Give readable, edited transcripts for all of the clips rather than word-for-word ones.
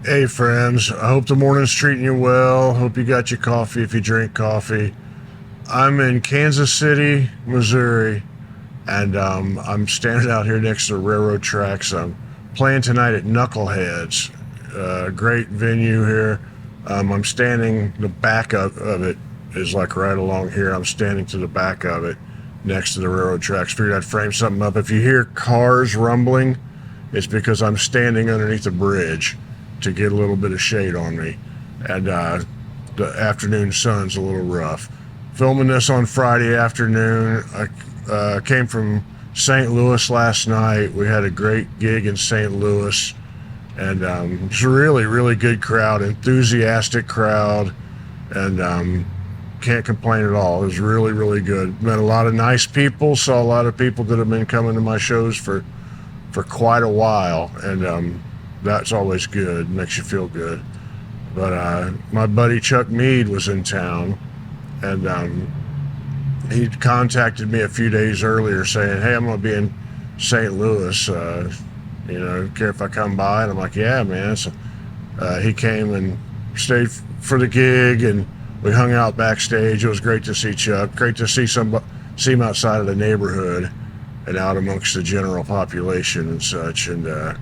Hey friends, I hope the morning's treating you well. Hope you got your coffee if you drink coffee. I'm in Kansas City, Missouri, and I'm standing out here next to the railroad tracks. I'm playing tonight at Knuckleheads, great venue here. I'm standing, the back of it is like right along here. I'm standing to the back of it next to the railroad tracks. Figured I'd frame something up. If you hear cars rumbling, it's because I'm standing underneath the bridge to get a little bit of shade on me, and the afternoon sun's a little rough. Filming this on Friday afternoon. I came from St. Louis last night. We had a great gig in St. Louis, and it's a really good crowd, enthusiastic crowd, and can't complain at all. It was really good. Met a lot of nice people, saw a lot of people that have been coming to my shows for quite a while, and that's always good, makes you feel good. But my buddy Chuck Mead was in town, and he contacted me a few days earlier saying, hey, I'm going to be in St. Louis, care if I come by? And I'm like, yeah, man. So he came and stayed for the gig, and we hung out backstage. It was great to see Chuck, great to see him outside of the neighborhood and out amongst the general population and such, and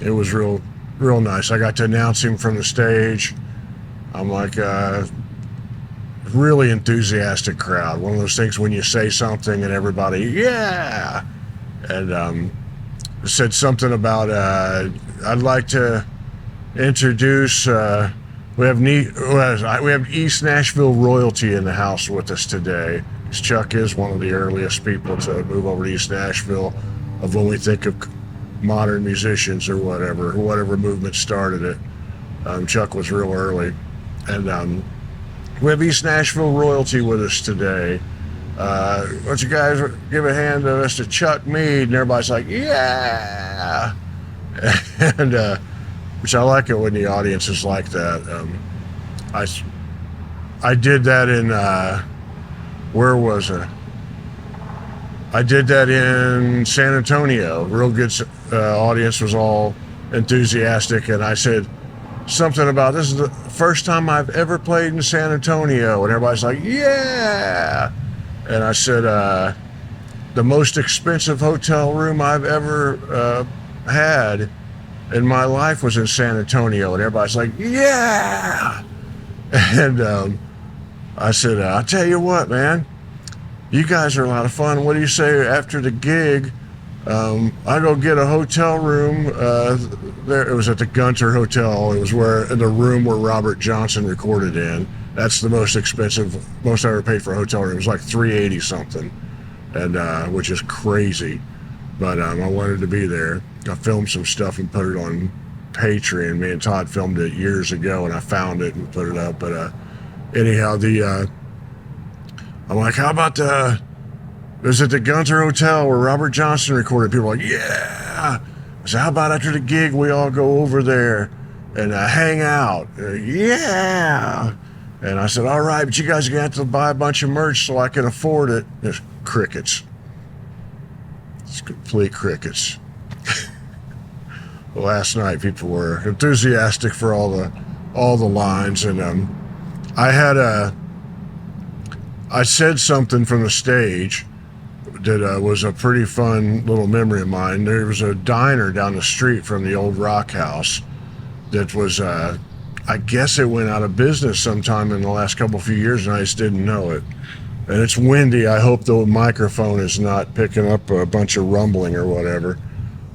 it was real nice. I got to announce him from the stage. I'm like, really enthusiastic crowd. One of those things when you say something and everybody, yeah! And said something about, I'd like to introduce, we have East Nashville royalty in the house with us today. Chuck is one of the earliest people to move over to East Nashville of when we think of modern musicians or whatever movement started it. Chuck was real early, and we have East Nashville royalty with us today. Why don't you guys give a hand to Mr. Chuck Mead? And everybody's like, yeah, and which I like it when the audience is like that. I did that in where was it? I did that in San Antonio. Real good audience, was all enthusiastic, and I said something about, this is the first time I've ever played in San Antonio, and everybody's like, yeah! And I said, the most expensive hotel room I've ever had in my life was in San Antonio, and everybody's like, yeah! And I said, I'll tell you what, man, you guys are a lot of fun. What do you say after the gig, I go get a hotel room there. It was at the Gunter Hotel. It was in the room where Robert Johnson recorded in. That's the most expensive, most I ever paid for a hotel room. It was like $380 something, and which is crazy. But I wanted to be there. I filmed some stuff and put it on Patreon. Me and Todd filmed it years ago, and I found it and put it up. But anyhow, I'm like, how about it was at the Gunter Hotel where Robert Johnson recorded. People were like, yeah. I said, how about after the gig we all go over there and hang out? Yeah. And I said, all right, but you guys are going to have to buy a bunch of merch so I can afford it. There's crickets. It's complete crickets. Last night people were enthusiastic for all the lines, and I said something from the stage that was a pretty fun little memory of mine. There was a diner down the street from the old Rock House that was, I guess it went out of business sometime in the last few years, and I just didn't know it. And it's windy. I hope the microphone is not picking up a bunch of rumbling or whatever.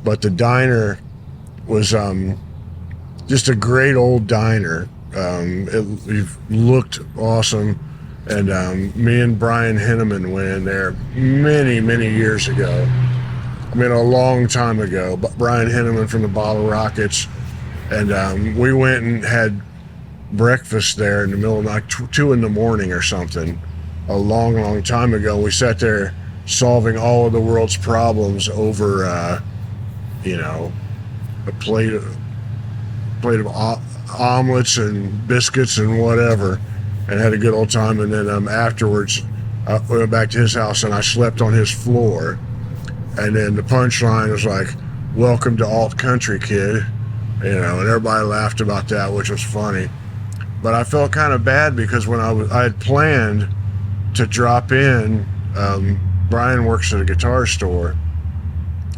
But the diner was just a great old diner. It looked awesome. And me and Brian Henneman went in there many years ago. I mean, a long time ago. But Brian Henneman from the Bottle Rockets. And we went and had breakfast there in the middle of the night, 2 in the morning or something, a long time ago. We sat there solving all of the world's problems over, a plate of omelets and biscuits and whatever, and had a good old time. And then afterwards, I went back to his house and I slept on his floor. And then the punchline was like, welcome to alt country, kid. and everybody laughed about that, which was funny. But I felt kind of bad because when I had planned to drop in, Brian works at a guitar store,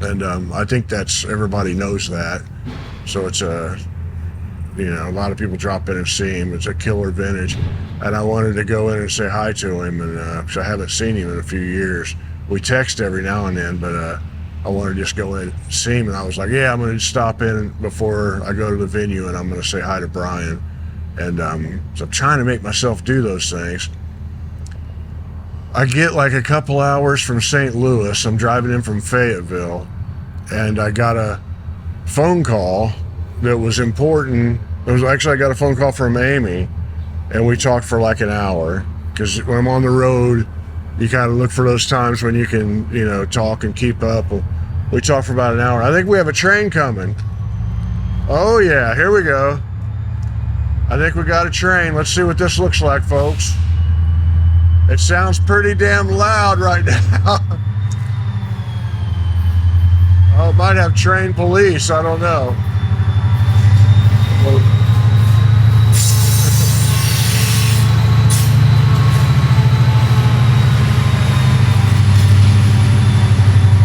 and I think everybody knows that. So it's a lot of people drop in and see him. It's a killer vintage, and I wanted to go in and say hi to him, and because I haven't seen him in a few years. We text every now and then, but I want to just go in and see him, and I was like, yeah, I'm going to stop in before I go to the venue, and I'm going to say hi to Brian. And so I'm trying to make myself do those things. I get like a couple hours from St. Louis. I'm driving in from Fayetteville, and I got a phone call that was important. I got a phone call from Amy, and we talked for like an hour, because when I'm on the road, you kind of look for those times when you can, talk and keep up. We talked for about an hour. I think we have a train coming. Oh yeah, here we go. I think we got a train. Let's see what this looks like, folks. It sounds pretty damn loud right now. Oh, it might have train police. I don't know.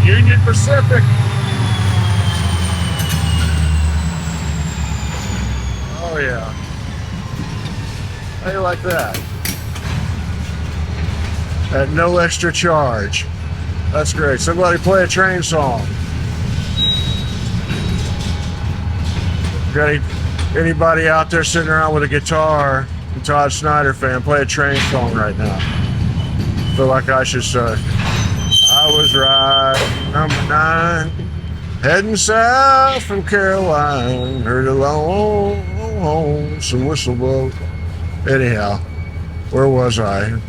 Union Pacific. Oh yeah. How do you like that? At no extra charge. That's great. Somebody play a train song. Got anybody out there sitting around with a guitar, a Todd Snyder fan, play a train song right now. Feel like I should say, I was riding number 9, heading south from Caroline, heard a long some whistle blow. Anyhow, where was I?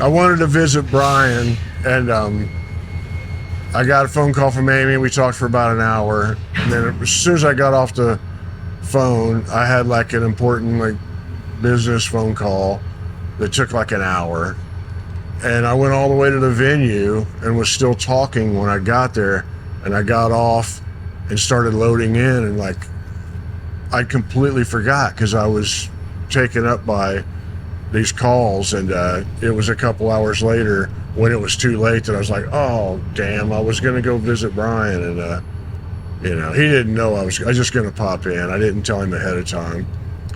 I wanted to visit Brian, and I got a phone call from Amy. We talked for about an hour, and then as soon as I got off the phone, I had like an important business phone call that took like an hour, and I went all the way to the venue and was still talking when I got there, and I got off and started loading in, and I completely forgot because I was taken up by these calls, and it was a couple hours later when it was too late that I was like, oh damn, I was gonna go visit Brian, and he didn't know I was just gonna pop in. I didn't tell him ahead of time,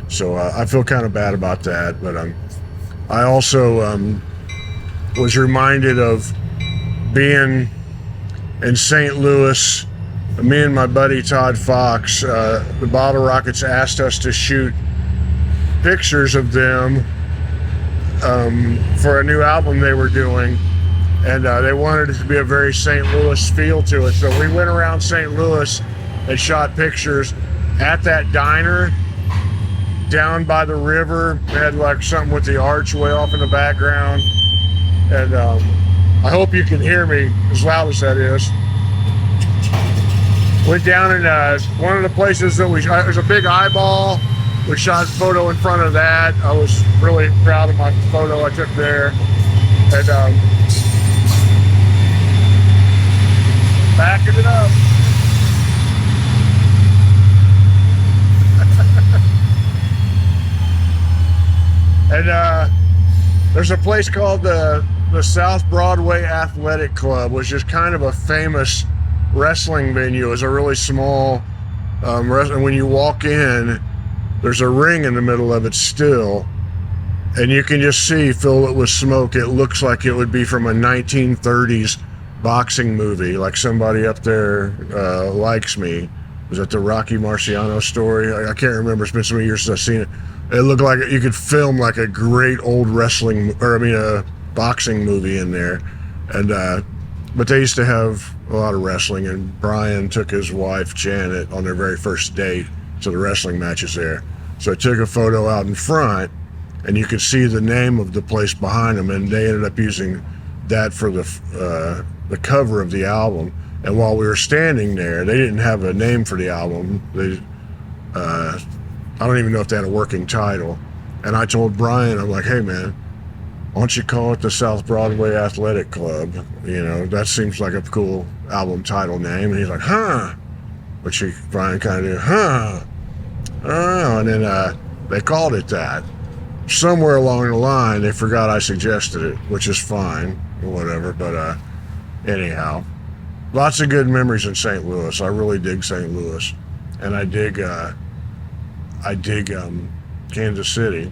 so I feel kind of bad about that. But I also was reminded of being in St. Louis. Me and my buddy Todd Fox, the Bottle Rockets asked us to shoot pictures of them for a new album they were doing, and they wanted it to be a very St. Louis feel to it. So we went around St. Louis and shot pictures at that diner down by the river. It had like something with the archway off in the background, and I hope you can hear me as loud as that is. Went down in one of the places that there's a big eyeball. We shot a photo in front of that. I was really proud of my photo I took there. And backing it up. And there's a place called the South Broadway Athletic Club, which is kind of a famous wrestling venue. It's a really small wrestling. When you walk in, there's a ring in the middle of it still, and you can just fill it with smoke. It looks like it would be from a 1930s boxing movie, like somebody up there likes me. Was that the Rocky Marciano story? I can't remember. It's been so many years since I've seen it. It looked like you could film like a great old a boxing movie in there. And but they used to have a lot of wrestling, and Brian took his wife Janet on their very first date to the wrestling matches there. So I took a photo out in front, and you could see the name of the place behind them, and they ended up using that for the cover of the album. And while we were standing there, they didn't have a name for the album. I don't even know if they had a working title. And I told Brian, I'm like, hey man, why don't you call it the South Broadway Athletic Club? That seems like a cool album title name. And he's like, huh? which he Brian kind of did, huh? I don't know. And then they called it that. Somewhere along the line, they forgot I suggested it, which is fine or whatever. But anyhow, lots of good memories in St. Louis. I really dig St. Louis, and I dig Kansas City.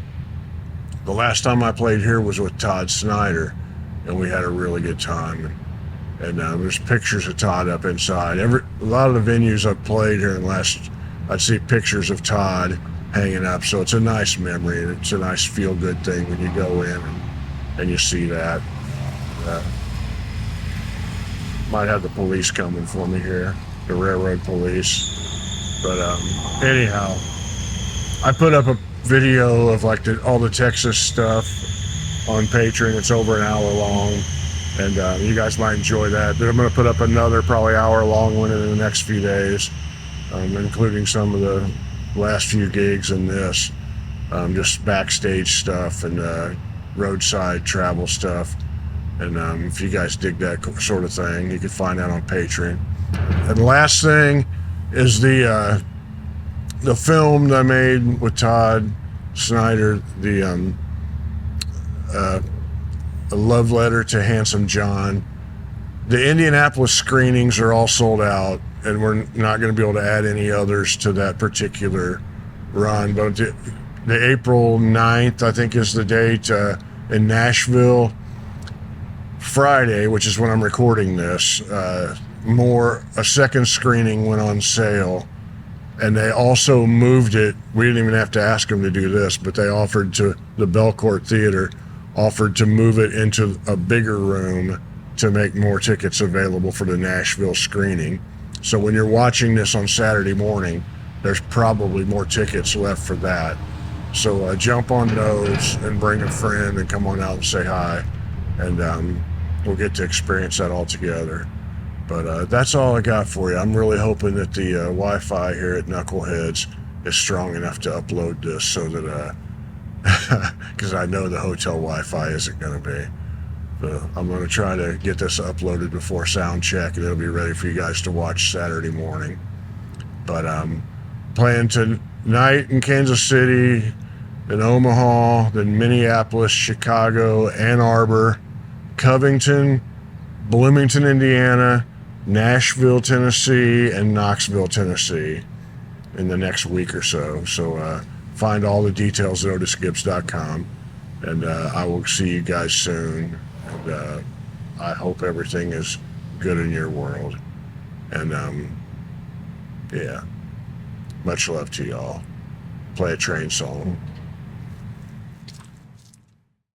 The last time I played here was with Todd Snyder, and we had a really good time. And there's pictures of Todd up inside. A lot of the venues I've played here in the last, I'd see pictures of Todd hanging up. So it's a nice memory, and it's a nice feel-good thing when you go in and you see that. Might have the police coming for me here, the railroad police. But anyhow, I put up a video of like all the Texas stuff on Patreon. It's over an hour long, and you guys might enjoy that. But I'm going to put up another probably hour long one in the next few days, including some of the last few gigs and this, just backstage stuff and roadside travel stuff. And if you guys dig that sort of thing, you can find that on Patreon. And the last thing is the film that I made with Todd Snyder, A Love Letter to Handsome John. The Indianapolis screenings are all sold out, and we're not going to be able to add any others to that particular run. But the April 9th, I think, is the date in Nashville. Friday, which is when I'm recording this, a second screening went on sale. And they also moved it. We didn't even have to ask them to do this, but they offered to, the Belcourt Theater offered to move it into a bigger room to make more tickets available for the Nashville screening. So when you're watching this on Saturday morning, there's probably more tickets left for that. So jump on those and bring a friend and come on out and say hi. And we'll get to experience that all together. But that's all I got for you. I'm really hoping that the Wi-Fi here at Knuckleheads is strong enough to upload this so that, because I know the hotel Wi-Fi isn't going to be. So I'm going to try to get this uploaded before sound check, and it'll be ready for you guys to watch Saturday morning. But playing tonight in Kansas City, in Omaha, then Minneapolis, Chicago, Ann Arbor, Covington, Bloomington, Indiana, Nashville, Tennessee, and Knoxville, Tennessee in the next week or so. So find all the details at otisgibbs.com, and I will see you guys soon. And I hope everything is good in your world. And yeah, much love to y'all. Play a train song.